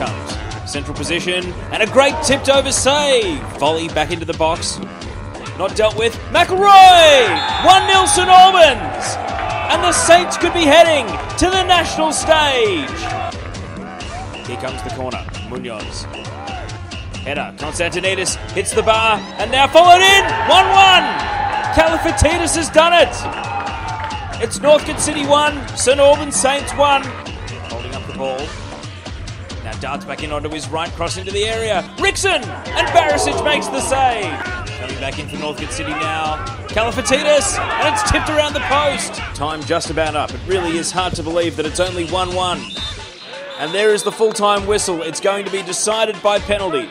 comes. Central position, and a great tipped over save. Volley back into the box. Not dealt with. McElroy! 1-0 St Albans! And the Saints could be heading to the national stage. Here comes the corner. Munoz. Header. Konstantinidis hits the bar, and now followed in. 1-1! Kalifatidis has done it. It's Northcote City 1, St Albans Saints 1. Holding up the ball. Now darts back in onto his right, cross into the area. Rickson! And Barisic makes the save. Coming back in for Northcote City now. Kalifatidis! And it's tipped around the post. Time just about up. It really is hard to believe that it's only 1-1. And there is the full-time whistle. It's going to be decided by penalties.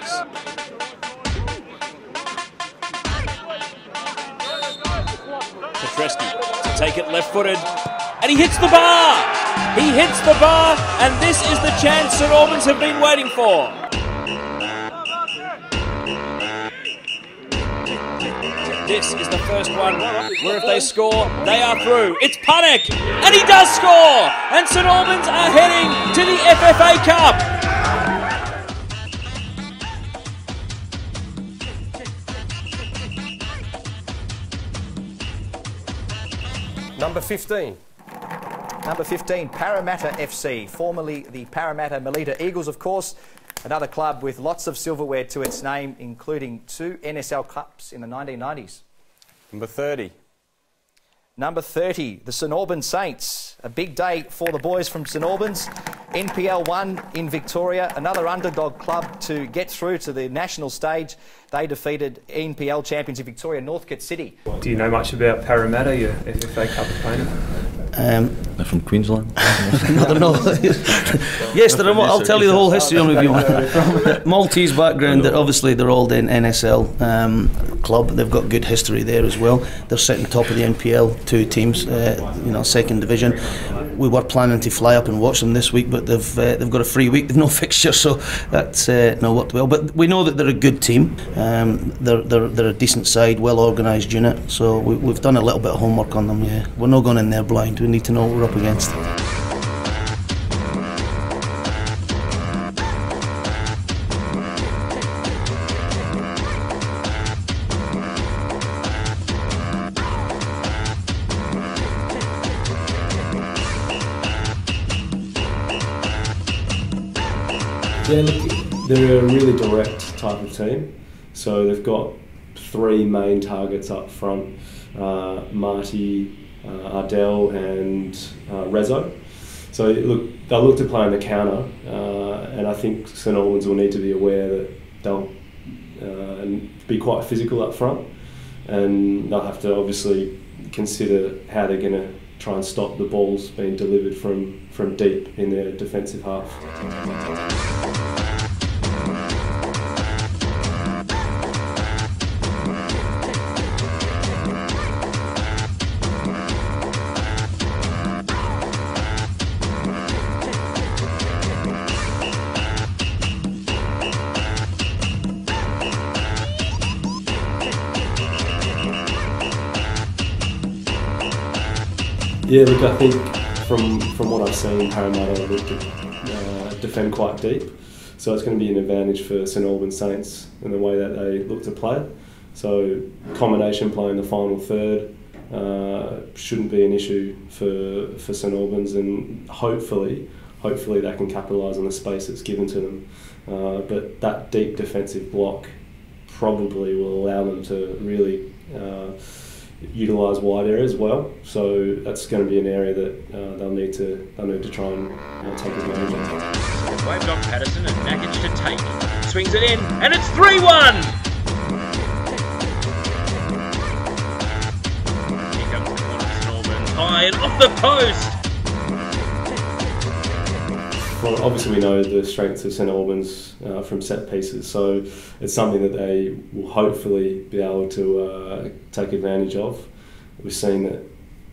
Petreski to take it left-footed. And he hits the bar! He hits the bar, and this is the chance St Albans have been waiting for. This is the first one where if they score, they are through. It's Panic, and he does score! And St Albans are heading to the FFA Cup. Number 15. Number 15, Parramatta FC, formerly the Parramatta Melita Eagles, of course. Another club with lots of silverware to its name, including 2 NSL Cups in the 1990s. Number 30. Number 30, the St Albans Saints. A big day for the boys from St Albans. NPL 1 in Victoria, another underdog club to get through to the national stage. They defeated NPL champions in Victoria, Northcote City. Do you know much about Parramatta, your FFA Cup opponent? They're from Queensland. I don't know. Yes, I'll tell you the whole history on if you want. Maltese background. Obviously, they're all in NSL club. They've got good history there as well. They're sitting top of the NPL, 2 teams, second division. We were planning to fly up and watch them this week, but they've got a free week. They've no fixture, so that's not worked well. But we know that they're a good team. They're a decent side, well organised unit. So we've done a little bit of homework on them. Yeah, we're not going in there blind. We need to know what we're up against. Yeah, look, they're a really direct type of team. So they've got 3 main targets up front, Marty, Ardell and Rezo. So look, they'll look to play on the counter, and I think St Albans will need to be aware that they'll be quite physical up front, and they'll have to obviously consider how they're going to try and stop the balls being delivered from deep in their defensive half. Yeah, look, I think from what I've seen, Parramatta look to defend quite deep, so it's going to be an advantage for St Albans Saints in the way that they look to play. So combination playing the final third shouldn't be an issue for St Albans, and hopefully they can capitalise on the space that's given to them. But that deep defensive block probably will allow them to really utilise wide areas well, so that's going to be an area that they'll need to try and take advantage of. Waved on Patterson and Nakic to take. Swings it in, and it's 3-1! Here comes the corner for St Albans, high and off the post! Well, obviously we know the strengths of St Albans from set pieces, so it's something that they will hopefully be able to take advantage of. We've seen that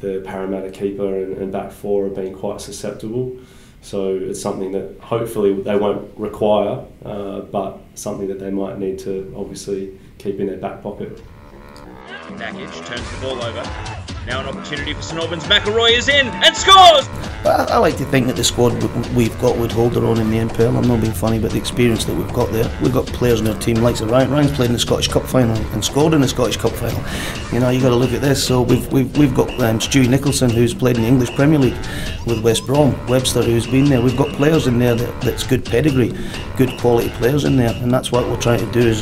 the Parramatta keeper and back 4 have been quite susceptible, so it's something that hopefully they won't require, but something that they might need to obviously keep in their back pocket. Nakic turns the ball over. Now an opportunity for St Albans. McElroy is in and scores! But I like to think that the squad we've got would hold their own in the NPL. I'm not being funny, but the experience that we've got there, we've got players in our team like Ryan. Ryan's played in the Scottish Cup final and scored in the Scottish Cup final. You know, you got to look at this. So we've got Stewie Nicholson, who's played in the English Premier League with West Brom. Webster, who's been there. We've got players in there that's good pedigree, good quality players in there, and that's what we're trying to do is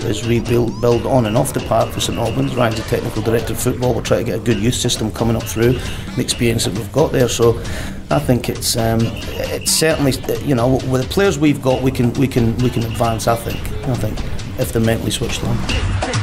build on and off the park for St Albans. Ryan's the technical director of football. We're trying to get a good youth system coming up through the experience that we've got there. So I think it's certainly, you know, with the players we've got, we can advance. I think if they're mentally switched on.